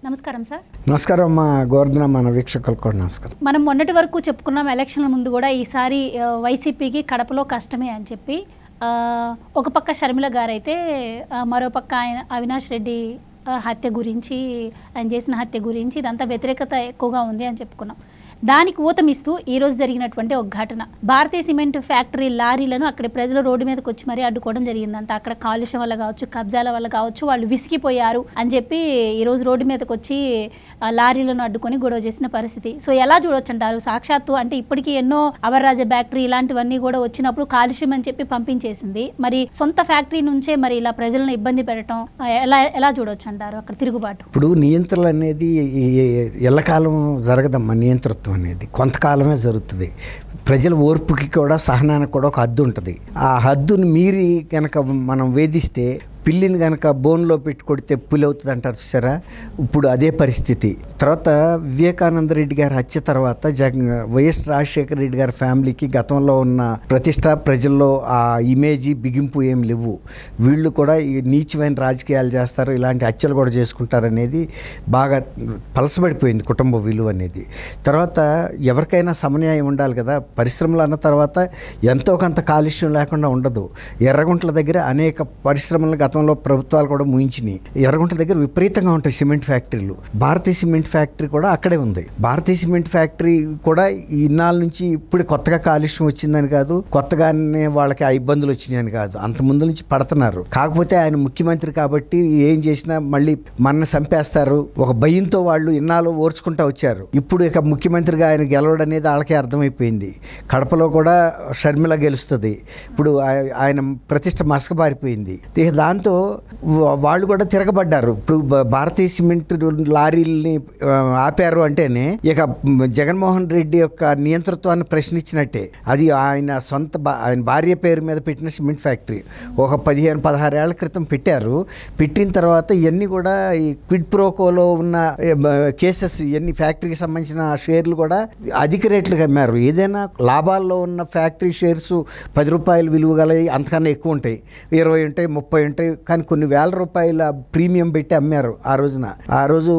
నమస్కారం సార్. నమస్కారం అమ్మా గోవర్ధన, మన వీక్షకులకు కూడా నమస్కారం. మనం మొన్నటి వరకు చెప్పుకున్నాం ఎలక్షన్ల ముందు కూడా ఈసారి వైసీపీకి కడపలో కష్టమే అని చెప్పి. ఒక పక్క షర్మిల గారైతే, మరో పక్క అవినాష్ రెడ్డి హత్య గురించి, ఆయన చేసిన హత్య గురించి ఇదంతా వ్యతిరేకత ఎక్కువగా ఉంది అని చెప్పుకున్నాం. దానికి ఊతమిస్తూ ఈరోజు జరిగినటువంటి ఒక ఘటన, భారతీయ సిమెంట్ ఫ్యాక్టరీ లారీలను అక్కడ ప్రజలు రోడ్డు మీదకి వచ్చి మరీ అడ్డుకోవడం జరిగిందంట. అక్కడ కాలుష్యం వల్ల కావచ్చు, కబ్జాల వల్ల కావచ్చు, వాళ్ళు విసిగిపోయారు అని చెప్పి ఈరోజు రోడ్డు మీదకి వచ్చి లారీలను అడ్డుకొని గొడవ చేసిన పరిస్థితి. సో ఎలా చూడొచ్చు అంటారు? సాక్షాత్తు అంటే ఇప్పటికీ ఎన్నో అవర్రాజ ఫ్యాక్టరీ ఇలాంటివన్నీ కూడా వచ్చినప్పుడు కాలుష్యం అని చెప్పి పంపించేసింది. మరి సొంత ఫ్యాక్టరీ నుంచే మరి ఇలా ప్రజలను ఇబ్బంది పెట్టడం ఎలా చూడొచ్చు అంటారు అక్కడ తిరుగుబాటు? ఇప్పుడు నియంత్రణ అనేది ఎల్లకాలం జరగదమ్మా. నియంతృత్వం అనేది కొంతకాలమే జరుగుతుంది. ప్రజల ఓర్పుకి కూడా, సహనానికి కూడా ఒక హద్దు ఉంటుంది. ఆ హద్దును మీరి కనుక మనం వేధిస్తే, పిల్లిని కనుక బోన్లో పెట్టి కొడితే పులి అవుతుంది అంటారు చూసారా? ఇప్పుడు అదే పరిస్థితి. తర్వాత వివేకానంద రెడ్డి గారి హత్య తర్వాత వైఎస్ రాజశేఖర రెడ్డి గారి ఫ్యామిలీకి గతంలో ఉన్న ప్రతిష్ట, ప్రజల్లో ఆ ఇమేజీ బిగింపు ఏం లేవు. వీళ్ళు కూడా ఈ నీచమైన రాజకీయాలు చేస్తారు, ఇలాంటి హత్యలు కూడా చేసుకుంటారు అనేది బాగా పలసబడిపోయింది కుటుంబ విలువ అనేది. తర్వాత ఎవరికైనా సమన్యాయం ఉండాలి కదా. పరిశ్రమలు అన్న తర్వాత ఎంతో కొంత కాలుష్యం లేకుండా ఉండదు. ఎర్రగుంట్ల దగ్గర అనేక పరిశ్రమలు గతంలో ప్రభుత్వాలు కూడా ముయించినాయి. ఎర్రగుంట దగ్గర విపరీతంగా ఉంటాయి సిమెంట్ ఫ్యాక్టరీలు. భారతీయ సిమెంట్ ఫ్యాక్టరీ కూడా అక్కడే ఉంది. భారతీయ సిమెంట్ ఫ్యాక్టరీ కూడా ఇన్నాళ్ళ నుంచి ఇప్పుడు కొత్తగా కాలుష్యం వచ్చిందని కాదు, కొత్తగానే వాళ్ళకి ఆ ఇబ్బందులు వచ్చినాయని కాదు, అంత ముందు నుంచి పడుతున్నారు. కాకపోతే ఆయన ముఖ్యమంత్రి కాబట్టి ఏం చేసినా మళ్ళీ మన చంపేస్తారు ఒక భయంతో వాళ్ళు ఇన్నాళ్ళు ఓర్చుకుంటూ వచ్చారు. ఇప్పుడు ఇక ముఖ్యమంత్రిగా ఆయన గెలవడం అనేది వాళ్ళకే అర్థమైపోయింది. కడపలో కూడా షర్మిల గెలుస్తుంది. ఇప్పుడు ఆయన ప్రతిష్ట మసకబారిపోయింది. దాంతో వాళ్ళు కూడా తిరగబడ్డారు. ఇప్పుడు భారతీయ సిమెంట్ లారీల్ని ఆపారు అంటేనే ఇక జగన్మోహన్ రెడ్డి యొక్క నియంతృత్వాన్ని ప్రశ్నించినట్టే. అది ఆయన ఆయన భార్య పేరు మీద పెట్టిన సిమెంట్ ఫ్యాక్టరీ ఒక 15-16 ఏళ్ల క్రితం పెట్టారు. పెట్టిన తర్వాత ఇవన్నీ కూడా ఈ క్విడ్ ప్రోకోలో ఉన్న కేసెస్, ఇవన్నీ ఫ్యాక్టరీకి సంబంధించిన షేర్లు కూడా అధిక రేట్లుగా అమ్మారు. ఏదైనా లాభాల్లో ఉన్న ఫ్యాక్టరీ షేర్స్ 10 రూపాయలు విలువ గల అంతకన్నా ఎక్కువ ఉంటాయి, 20 ఉంటాయి, 30 ఉంటాయి. కానీ కొన్ని వేల రూపాయల ప్రీమియం పెట్టి అమ్మారు ఆ రోజున. ఆ రోజు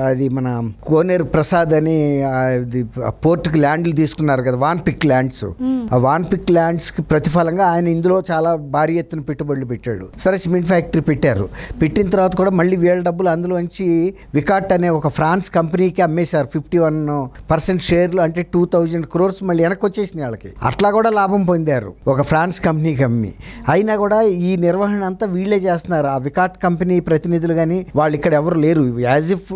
అది మన కోనేరు ప్రసాద్ అని పోర్టుకి ల్యాండ్లు తీసుకున్నారు కదా, వాన్పిక్ ల్యాండ్స్. ఆ వాన్పిక్ ల్యాండ్స్కి ప్రతిఫలంగా ఆయన ఇందులో చాలా భారీ ఎత్తున పెట్టుబడులు పెట్టాడు. సరే, సిమెంట్ ఫ్యాక్టరీ పెట్టారు. పెట్టిన తర్వాత కూడా మళ్ళీ వీళ్ళ డబ్బులు అందులోంచి వికాట్ అనే ఒక ఫ్రాన్స్ కంపెనీకి అమ్మేశారు 51% షేర్లు, అంటే 2000 crores మళ్ళీ వెనక్కి వచ్చేసినాయి వాళ్ళకి. అట్లా కూడా లాభం పొందారు ఒక ఫ్రాన్స్ కంపెనీకి అమ్మి. అయినా కూడా ఈ నిర్వహణ అంతా వీళ్ళే చేస్తున్నారు. ఆ వికాట్ కంపెనీ ప్రతినిధులు కానీ వాళ్ళు ఇక్కడ ఎవరు లేరు. యాజ్ ఇఫ్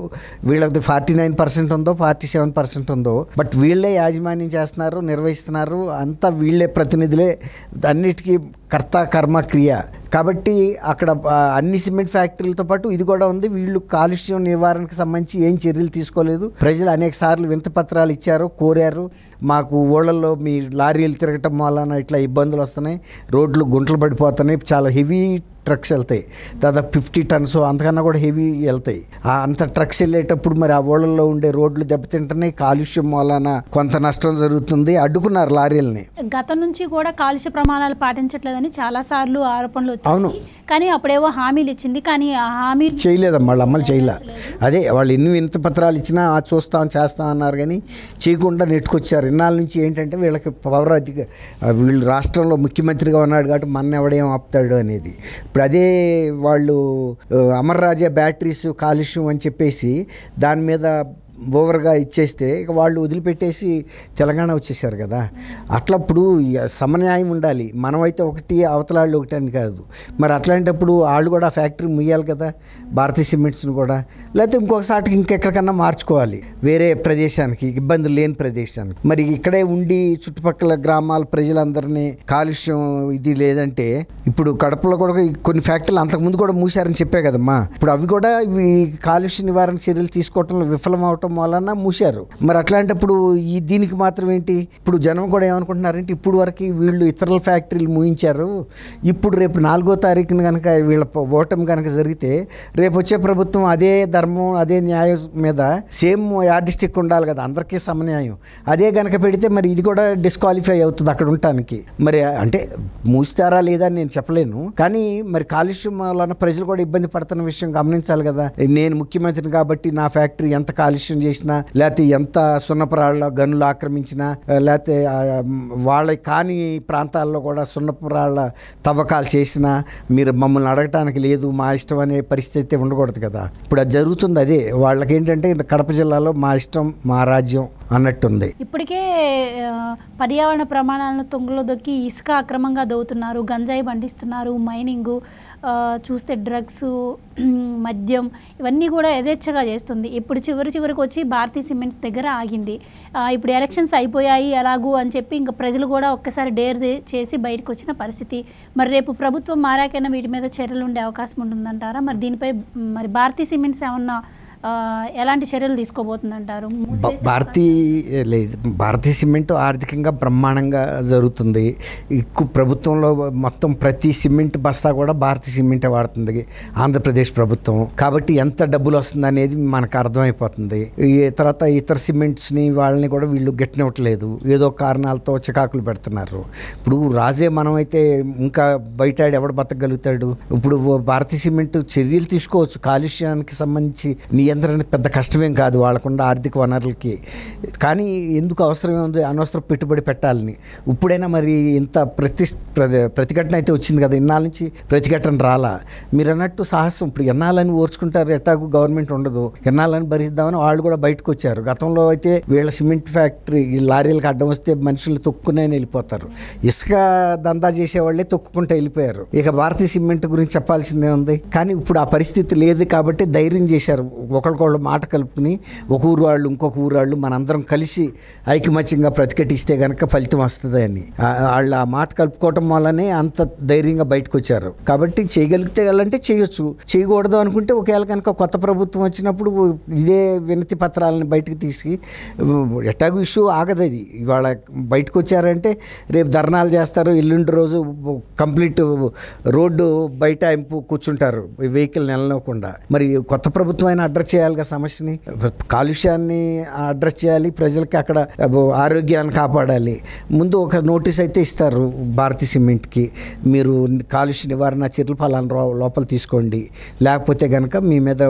వీళ్ళకి 49% ఉందో 47% ఉందో, బట్ వీళ్ళే యాజమాన్యం చేస్తున్నారు, నిర్వహిస్తున్నారు. అంతా వీళ్ళే ప్రతినిధులే, అన్నిటికీ కర్త కర్మ క్రియ. కాబట్టి అక్కడ అన్ని సిమెంట్ ఫ్యాక్టరీలతో పాటు ఇది కూడా ఉంది. వీళ్ళు కాలుష్యం నివారణకు సంబంధించి ఏం చర్యలు తీసుకోలేదు. ప్రజలు అనేక సార్లు వినతి పత్రాలు ఇచ్చారు, కోరారు. మాకు ఊళ్ళల్లో మీ లారీలు తిరగటం వలన ఇట్లా ఇబ్బందులు వస్తున్నాయి, రోడ్లు గుంటలు పడిపోతున్నాయి, చాలా హెవీ ట్రక్స్ వెళ్తాయి, దాదాపు 50 tons అంతకన్నా కూడా హెవీ వెళ్తాయి. అంత ట్రక్స్ వెళ్ళేటప్పుడు మరి ఆ ఊళ్ళల్లో ఉండే రోడ్లు దెబ్బతింటున్నాయి, కాలుష్యం వలన కొంత నష్టం జరుగుతుంది. అడ్డుకున్నారు లారీలని. గతం నుంచి కూడా కాలుష్య ప్రమాణాలు పాటించట్లేదని చాలా సార్లు ఆరోపణలు వచ్చాయి. కానీ అప్పుడేవో హామీలు ఇచ్చింది, కానీ ఆ హామీలు చేయలేదమ్మా, వాళ్ళు అమలు చేయలే. అదే వాళ్ళు ఎన్ని వినతి పత్రాలు ఇచ్చినా చూస్తాం చేస్తాం అన్నారు, కానీ చేయకుండా నెట్టుకొచ్చారు. ఇన్నాళ్ళ నుంచి ఏంటంటే వీళ్ళకి పవర్ అధిక, వీళ్ళు రాష్ట్రంలో ముఖ్యమంత్రిగా ఉన్నాడు కాబట్టి మన ఎవడేం ఆపుతాడు అనేది. ఇప్పుడు అదే వాళ్ళు అమర్ రాజా బ్యాటరీస్ కాలుష్యం అని చెప్పేసి దాని మీద ఓవర్గా ఇచ్చేస్తే ఇక వాళ్ళు వదిలిపెట్టేసి తెలంగాణ వచ్చేసారు కదా. అట్లప్పుడు సమన్యాయం ఉండాలి. మనమైతే ఒకటి, అవతలాళ్ళు ఒకటి అని కాదు. మరి అట్లాంటప్పుడు వాళ్ళు కూడా ఫ్యాక్టరీ ముయ్యాలి కదా, భారతీయ సిమెంట్స్ని కూడా. లేకపోతే ఇంకొకసారికి ఇంకెక్కడికన్నా మార్చుకోవాలి, వేరే ప్రదేశానికి, ఇబ్బందులు లేని ప్రదేశానికి. మరి ఇక్కడే ఉండి చుట్టుపక్కల గ్రామాల ప్రజలందరినీ కాలుష్యం ఇది లేదంటే, ఇప్పుడు కడపలో కూడా కొన్ని ఫ్యాక్టరీలు అంతకుముందు కూడా మూసారని చెప్పే కదమ్మా. ఇప్పుడు అవి కూడా ఈ కాలుష్య నివారణ చర్యలు తీసుకోవటంలో విఫలం అవటం రావటం వలన మూసారు. మరి అట్లాంటప్పుడు దీనికి మాత్రం ఏంటి? ఇప్పుడు జనం కూడా ఏమనుకుంటున్నారంటే ఇప్పుడు వరకు వీళ్ళు ఇతరుల ఫ్యాక్టరీలు మూయించారు, ఇప్పుడు రేపు 4వ తారీఖున కనుక వీళ్ళ ఓటమి కనుక జరిగితే రేపు వచ్చే ప్రభుత్వం అదే ధర్మం అదే న్యాయం మీద సేమ్ యార్డిస్టిక్ ఉండాలి కదా, అందరికీ సమన్యాయం. అదే కనుక పెడితే మరి ఇది కూడా డిస్క్వాలిఫై అవుతుంది అక్కడ ఉండటానికి. మరి అంటే మూస్తారా లేదా అని నేను చెప్పలేను, కానీ మరి కాలుష్యం వలన ప్రజలు కూడా ఇబ్బంది పడుతున్న విషయం గమనించాలి కదా. నేను ముఖ్యమంత్రిని కాబట్టి నా ఫ్యాక్టరీ ఎంత కాలుష్యం చేసినా, లేకపోతే ఎంత సున్నపురాళ్ళ గనులు ఆక్రమించినా, లేకపోతే వాళ్ళ కాని ప్రాంతాల్లో కూడా సున్నపురాళ్ళ తవ్వకాలు చేసినా మీరు మమ్మల్ని అడగటానికి లేదు, మా ఇష్టం అనే పరిస్థితి ఉండకూడదు కదా. ఇప్పుడు అది జరుగుతుంది. అదే వాళ్ళకి ఏంటంటే కడప జిల్లాలో మా ఇష్టం మా రాజ్యం అన్నట్టుంది. ఇప్పటికే పర్యావరణ ప్రమాణాలను తొంగలో దొక్కి ఇసుక అక్రమంగా దవ్వుతున్నారు, గంజాయి పండిస్తున్నారు, మైనింగు, చూస్తే డ్రగ్స్, మద్యం ఇవన్నీ కూడా యథేచ్ఛగా చేస్తుంది. ఇప్పుడు చివరికి వచ్చి భారతీ సిమెంట్స్ దగ్గర ఆగింది. ఇప్పుడు ఎలక్షన్స్ అయిపోయాయి ఎలాగూ అని చెప్పి ఇంకా ప్రజలు కూడా ఒక్కసారి డేర్ చేసి బయటకు వచ్చిన పరిస్థితి. మరి రేపు ప్రభుత్వం మారాకైనా వీటి మీద చర్యలు ఉండే అవకాశం ఉంటుందంటారా? మరి దీనిపై మరి భారతీ సిమెంట్స్ ఏమన్నా ఎలాంటి చర్యలు తీసుకోబోతుందంటారు? భారతీ సిమెంట్ ఆర్థికంగా బ్రహ్మాండంగా జరుగుతుంది. ప్రభుత్వంలో మొత్తం ప్రతి సిమెంట్ బస్తా కూడా భారతీ సిమెంటే వాడుతుంది ఆంధ్రప్రదేశ్ ప్రభుత్వం. కాబట్టి ఎంత డబ్బులు వస్తుంది అనేది మనకు అర్థమైపోతుంది. తర్వాత ఇతర సిమెంట్స్ని వాళ్ళని కూడా వీళ్ళు గట్టినవ్వట్లేదు, ఏదో కారణాలతో చికాకులు పెడుతున్నారు. ఇప్పుడు రాజే మనమైతే ఇంకా బయట ఎవడు బతకగలుగుతాడు? ఇప్పుడు భారతీ సిమెంట్ చర్యలు తీసుకోవచ్చు, కాలుష్యానికి సంబంధించి నియంత్రణ పెద్ద కష్టమేం కాదు వాళ్ళకుండా ఆర్థిక వనరులకి. కానీ ఎందుకు అవసరమే ఉంది అనవసరం పెట్టుబడి పెట్టాలని? ఇప్పుడైనా మరి ఇంత ప్రతిఘటన అయితే వచ్చింది కదా, ఇన్నాళ్ళ నుంచి ప్రతిఘటన రాలా. మీరు అన్నట్టు సాహసం ఇప్పుడు ఎన్నాళ్ళని ఓర్చుకుంటారు, ఎట్టాకు గవర్నమెంట్ ఉండదు, ఎన్నాళ్ళని భరిద్దామని వాళ్ళు కూడా బయటకు వచ్చారు. గతంలో అయితే వీళ్ళ సిమెంట్ ఫ్యాక్టరీ లారీలకు అడ్డం వస్తే మనుషులు తొక్కునే వెళ్ళిపోతారు, ఇసుక దందా చేసేవాళ్ళే తొక్కుకుంటూ వెళ్ళిపోయారు. ఇక భారతీయ సిమెంట్ గురించి చెప్పాల్సిందే ఉంది. కానీ ఇప్పుడు ఆ పరిస్థితి లేదు కాబట్టి ధైర్యం చేశారు, ఒకరికొకళ్ళు మాట కలుపుకుని ఒక ఊరు వాళ్ళు ఇంకొక ఊరు వాళ్ళు మనందరం కలిసి ఐకమత్యంగా ప్రతిఘటిస్తే కనుక ఫలితం వస్తుంది అని వాళ్ళు ఆ మాట కలుపుకోవటం వల్లనే అంత ధైర్యంగా బయటకు వచ్చారు. కాబట్టి చేయగలిగితే వాళ్ళంటే చేయొచ్చు, చేయకూడదు అనుకుంటే ఒకవేళ కనుక కొత్త ప్రభుత్వం వచ్చినప్పుడు ఇదే వినతి పత్రాలను బయటకు తీసి ఎట్టాగు ఇష్యూ ఆగదు. అది ఇవాళ బయటకు వచ్చారంటే రేపు ధర్నాలు చేస్తారు, ఎల్లుండి రోజు కంప్లీట్ రోడ్డు బయట కూర్చుంటారు వెహికల్ నిలవకుండా. మరి కొత్త ప్రభుత్వం అయినా అడ్రస్ చేయాలిగా సమస్యని, కాలుష్యాన్ని అడ్రస్ చేయాలి, ప్రజలకి అక్కడ ఆరోగ్యాన్ని కాపాడాలి. ముందు ఒక నోటీస్ అయితే ఇస్తారు భారతీ సిమెంట్కి, మీరు కాలుష్య నివారణ చర్యలు ఫలానా లోపల తీసుకోండి, లేకపోతే కనుక మీ మీద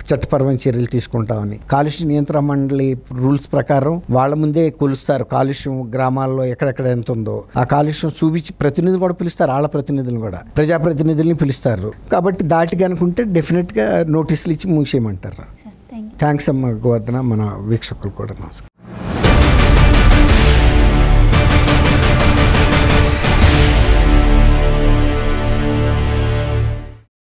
చట్టపరమైన చర్యలు తీసుకుంటామని. కాలుష్య నియంత్రణ మండలి రూల్స్ ప్రకారం వాళ్ళ ముందే కొలుస్తారు కాలుష్యం గ్రామాల్లో ఎక్కడెక్కడ ఎంత ఉందో. ఆ కాలుష్యం చూపించి ప్రతినిధులు కూడా పిలుస్తారు, వాళ్ళ ప్రతినిధులు కూడా ప్రజాప్రతినిధుల్ని పిలుస్తారు. కాబట్టి దాటి కనుకుంటే డెఫినెట్గా నోటీసులు ఇచ్చి మూసేయమంటారు. థ్యాంక్స్ అమ్మ గోవర్ధన, మన వీక్షకులు కూడా నమస్కారం.